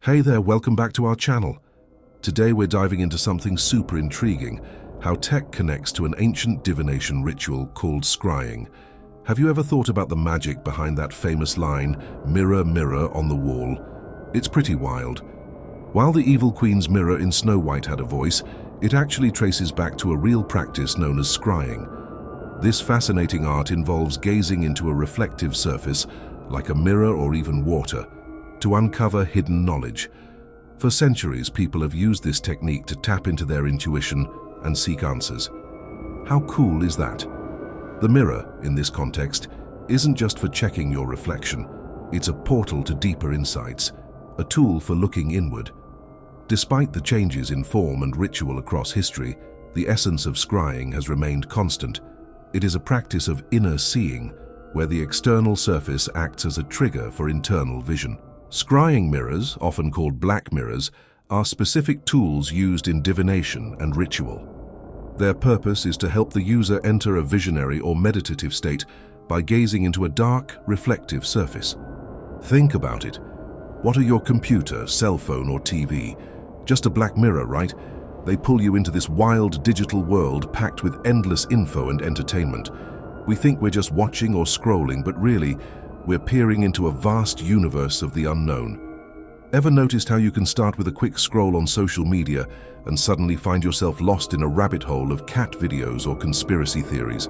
Hey there, welcome back to our channel. Today we're diving into something super intriguing, how tech connects to an ancient divination ritual called scrying. Have you ever thought about the magic behind that famous line, "Mirror, mirror on the wall"? It's pretty wild. While the evil queen's mirror in Snow White had a voice, it actually traces back to a real practice known as scrying. This fascinating art involves gazing into a reflective surface, like a mirror or even water, to uncover hidden knowledge. For centuries, people have used this technique to tap into their intuition and seek answers. How cool is that? The mirror, in this context, isn't just for checking your reflection. It's a portal to deeper insights, a tool for looking inward. Despite the changes in form and ritual across history, the essence of scrying has remained constant. It is a practice of inner seeing, where the external surface acts as a trigger for internal vision. Scrying mirrors, often called black mirrors, are specific tools used in divination and ritual. Their purpose is to help the user enter a visionary or meditative state by gazing into a dark, reflective surface. Think about it. What are your computer, cell phone, or TV? Just a black mirror, right? They pull you into this wild digital world packed with endless info and entertainment. We think we're just watching or scrolling, but really, we're peering into a vast universe of the unknown. Ever noticed how you can start with a quick scroll on social media and suddenly find yourself lost in a rabbit hole of cat videos or conspiracy theories?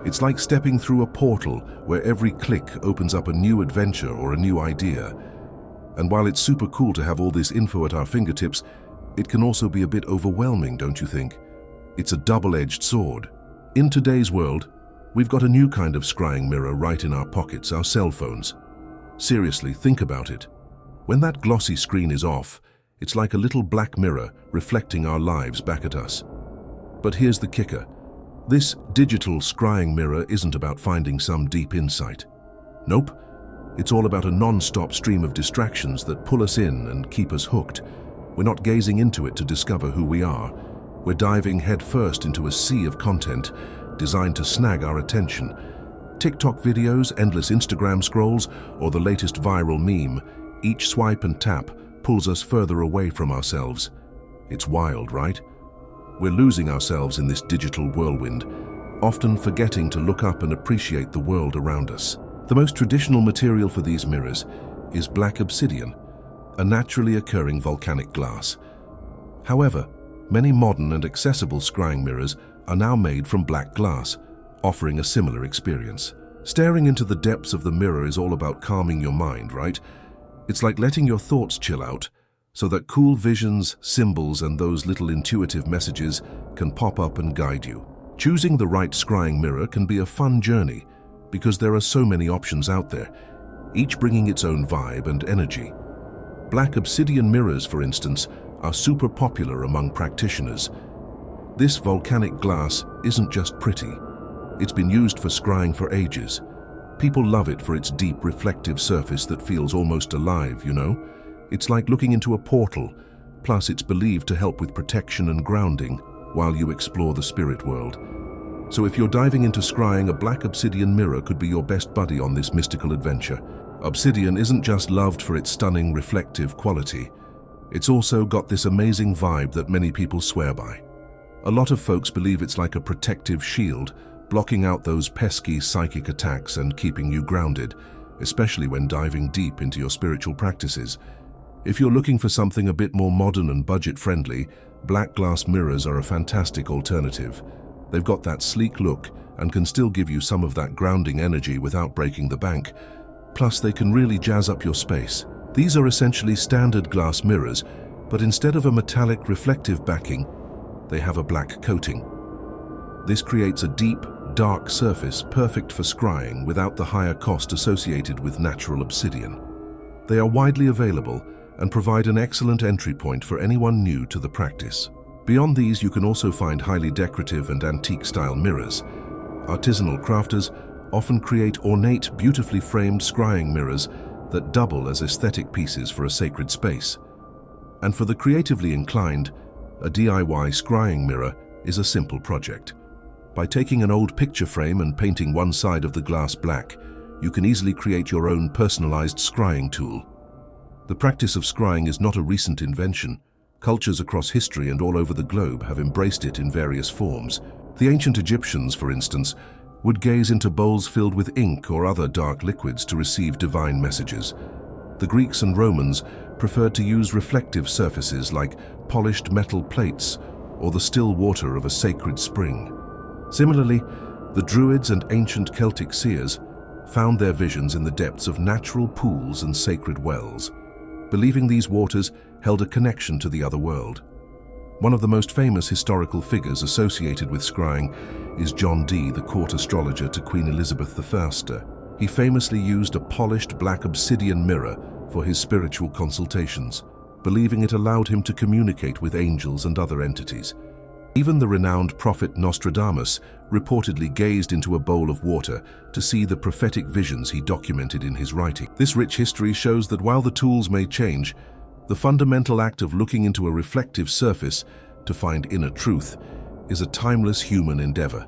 It's like stepping through a portal where every click opens up a new adventure or a new idea. And while it's super cool to have all this info at our fingertips, it can also be a bit overwhelming, don't you think? It's a double-edged sword. In today's world, we've got a new kind of scrying mirror right in our pockets, our cell phones. Seriously, think about it. When that glossy screen is off, it's like a little black mirror reflecting our lives back at us. But here's the kicker. This digital scrying mirror isn't about finding some deep insight. Nope. It's all about a non-stop stream of distractions that pull us in and keep us hooked. We're not gazing into it to discover who we are. We're diving headfirst into a sea of content designed to snag our attention. TikTok videos, endless Instagram scrolls, or the latest viral meme, each swipe and tap pulls us further away from ourselves. It's wild, right? We're losing ourselves in this digital whirlwind, often forgetting to look up and appreciate the world around us. The most traditional material for these mirrors is black obsidian, a naturally occurring volcanic glass. However, many modern and accessible scrying mirrors are now made from black glass, offering a similar experience. Staring into the depths of the mirror is all about calming your mind, right? It's like letting your thoughts chill out, so that cool visions, symbols, and those little intuitive messages can pop up and guide you. Choosing the right scrying mirror can be a fun journey, because there are so many options out there, each bringing its own vibe and energy. Black obsidian mirrors, for instance, are super popular among practitioners. This volcanic glass isn't just pretty. It's been used for scrying for ages. People love it for its deep, reflective surface that feels almost alive, you know? It's like looking into a portal, plus it's believed to help with protection and grounding while you explore the spirit world. So if you're diving into scrying, a black obsidian mirror could be your best buddy on this mystical adventure. Obsidian isn't just loved for its stunning, reflective quality. It's also got this amazing vibe that many people swear by. A lot of folks believe it's like a protective shield, blocking out those pesky psychic attacks and keeping you grounded, especially when diving deep into your spiritual practices. If you're looking for something a bit more modern and budget-friendly, black glass mirrors are a fantastic alternative. They've got that sleek look and can still give you some of that grounding energy without breaking the bank. Plus, they can really jazz up your space. These are essentially standard glass mirrors, but instead of a metallic reflective backing, they have a black coating. This creates a deep, dark surface perfect for scrying without the higher cost associated with natural obsidian. They are widely available and provide an excellent entry point for anyone new to the practice. Beyond these, you can also find highly decorative and antique-style mirrors. Artisanal crafters often create ornate, beautifully framed scrying mirrors that double as aesthetic pieces for a sacred space. And for the creatively inclined, a DIY scrying mirror is a simple project. By taking an old picture frame and painting one side of the glass black, you can easily create your own personalized scrying tool. The practice of scrying is not a recent invention. Cultures across history and all over the globe have embraced it in various forms. The ancient Egyptians, for instance, would gaze into bowls filled with ink or other dark liquids to receive divine messages. The Greeks and Romans preferred to use reflective surfaces like polished metal plates or the still water of a sacred spring. Similarly, the Druids and ancient Celtic seers found their visions in the depths of natural pools and sacred wells, believing these waters held a connection to the other world. One of the most famous historical figures associated with scrying is John Dee, the court astrologer to Queen Elizabeth I. He famously used a polished black obsidian mirror for his spiritual consultations, believing it allowed him to communicate with angels and other entities. Even the renowned prophet Nostradamus reportedly gazed into a bowl of water to see the prophetic visions he documented in his writing. This rich history shows that while the tools may change, the fundamental act of looking into a reflective surface to find inner truth is a timeless human endeavor.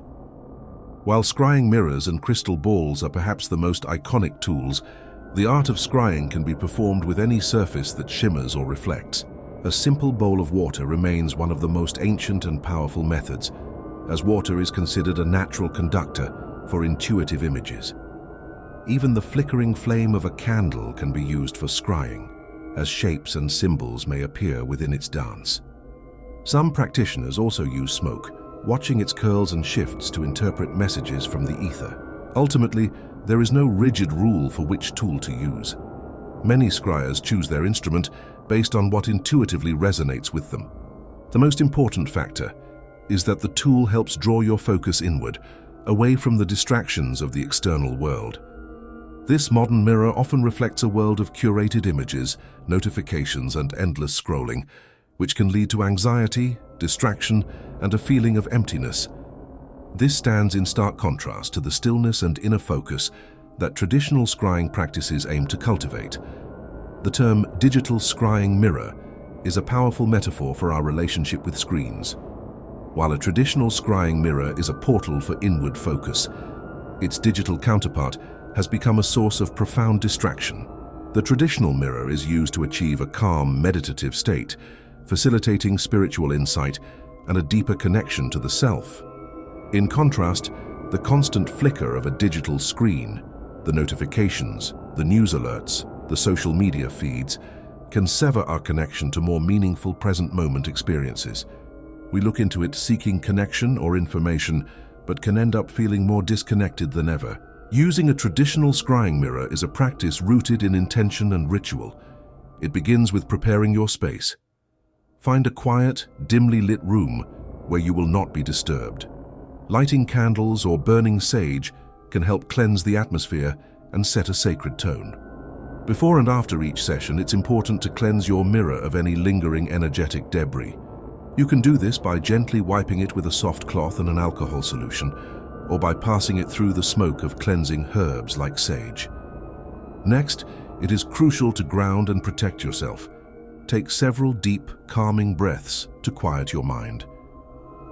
While scrying mirrors and crystal balls are perhaps the most iconic tools, the art of scrying can be performed with any surface that shimmers or reflects. A simple bowl of water remains one of the most ancient and powerful methods, as water is considered a natural conductor for intuitive images. Even the flickering flame of a candle can be used for scrying, as shapes and symbols may appear within its dance. Some practitioners also use smoke, watching its curls and shifts to interpret messages from the ether. Ultimately, there is no rigid rule for which tool to use. Many scryers choose their instrument based on what intuitively resonates with them. The most important factor is that the tool helps draw your focus inward, away from the distractions of the external world. This modern mirror often reflects a world of curated images, notifications, and endless scrolling, which can lead to anxiety, distraction, and a feeling of emptiness. This stands in stark contrast to the stillness and inner focus that traditional scrying practices aim to cultivate. The term digital scrying mirror is a powerful metaphor for our relationship with screens. While a traditional scrying mirror is a portal for inward focus, its digital counterpart has become a source of profound distraction. The traditional mirror is used to achieve a calm, meditative state, facilitating spiritual insight and a deeper connection to the self. In contrast, the constant flicker of a digital screen, the notifications, the news alerts, the social media feeds, can sever our connection to more meaningful present-moment experiences. We look into it seeking connection or information, but can end up feeling more disconnected than ever. Using a traditional scrying mirror is a practice rooted in intention and ritual. It begins with preparing your space. Find a quiet, dimly lit room where you will not be disturbed. Lighting candles or burning sage can help cleanse the atmosphere and set a sacred tone. Before and after each session, it's important to cleanse your mirror of any lingering energetic debris. You can do this by gently wiping it with a soft cloth and an alcohol solution, or by passing it through the smoke of cleansing herbs like sage. Next, it is crucial to ground and protect yourself. Take several deep, calming breaths to quiet your mind.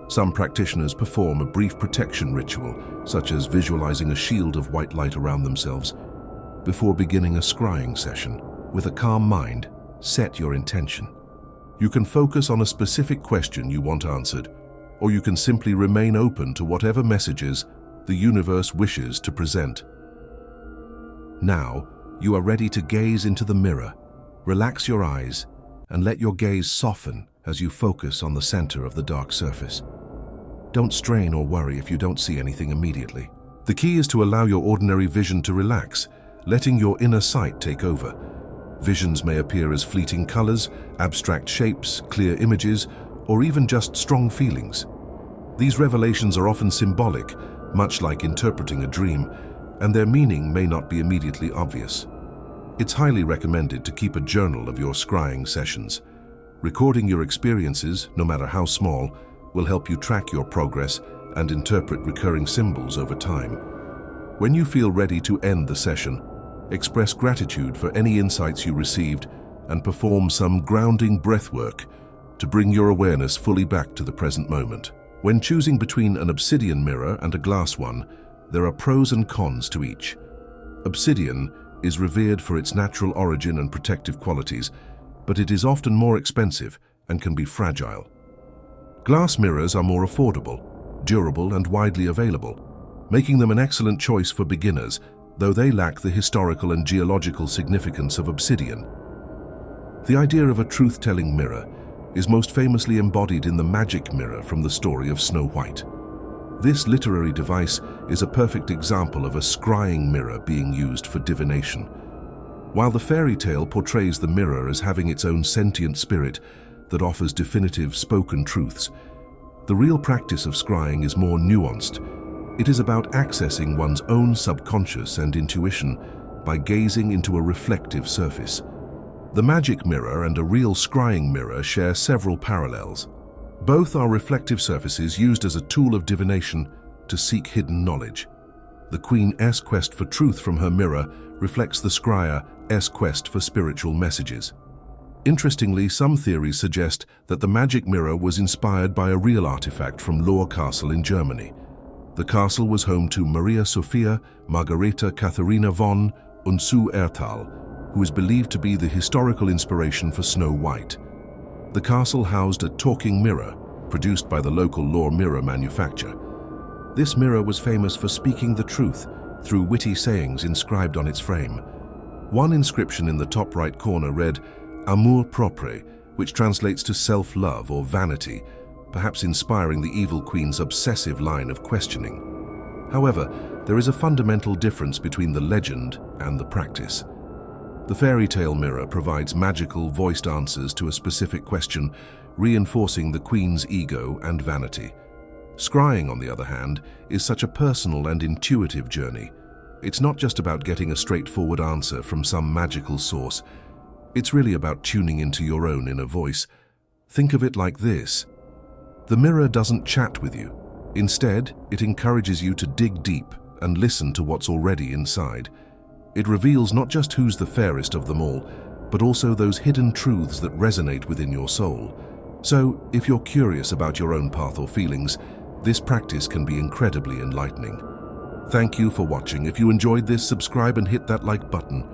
Some practitioners perform a brief protection ritual, such as visualizing a shield of white light around themselves. Before beginning a scrying session, with a calm mind, set your intention. You can focus on a specific question you want answered, or you can simply remain open to whatever messages the universe wishes to present. Now, you are ready to gaze into the mirror. Relax your eyes and let your gaze soften as you focus on the center of the dark surface. Don't strain or worry if you don't see anything immediately. The key is to allow your ordinary vision to relax, letting your inner sight take over. Visions may appear as fleeting colors, abstract shapes, clear images, or even just strong feelings. These revelations are often symbolic, much like interpreting a dream, and their meaning may not be immediately obvious. It's highly recommended to keep a journal of your scrying sessions. Recording your experiences, no matter how small, will help you track your progress and interpret recurring symbols over time. When you feel ready to end the session, express gratitude for any insights you received and perform some grounding breath work to bring your awareness fully back to the present moment. When choosing between an obsidian mirror and a glass one, there are pros and cons to each. Obsidian is revered for its natural origin and protective qualities, but it is often more expensive and can be fragile. Glass mirrors are more affordable, durable, and widely available, making them an excellent choice for beginners, though they lack the historical and geological significance of obsidian. The idea of a truth-telling mirror is most famously embodied in the magic mirror from the story of Snow White. This literary device is a perfect example of a scrying mirror being used for divination. While the fairy tale portrays the mirror as having its own sentient spirit that offers definitive spoken truths, the real practice of scrying is more nuanced. It is about accessing one's own subconscious and intuition by gazing into a reflective surface. The magic mirror and a real scrying mirror share several parallels. Both are reflective surfaces used as a tool of divination to seek hidden knowledge. The Queen's quest for truth from her mirror reflects the scryer's quest for spiritual messages. Interestingly, some theories suggest that the magic mirror was inspired by a real artifact from Lohr Castle in Germany. The castle was home to Maria Sophia Margareta Katharina von Unzu-Erthal, who is believed to be the historical inspiration for Snow White. The castle housed a talking mirror, produced by the local Lohr mirror manufacturer. This mirror was famous for speaking the truth through witty sayings inscribed on its frame. One inscription in the top right corner read, "Amour propre," which translates to self-love or vanity, perhaps inspiring the evil queen's obsessive line of questioning. However, there is a fundamental difference between the legend and the practice. The fairy tale mirror provides magical, voiced answers to a specific question, reinforcing the queen's ego and vanity. Scrying, on the other hand, is such a personal and intuitive journey. It's not just about getting a straightforward answer from some magical source. It's really about tuning into your own inner voice. Think of it like this. The mirror doesn't chat with you. Instead, it encourages you to dig deep and listen to what's already inside. It reveals not just who's the fairest of them all, but also those hidden truths that resonate within your soul. So, if you're curious about your own path or feelings, this practice can be incredibly enlightening. Thank you for watching. If you enjoyed this, subscribe and hit that like button.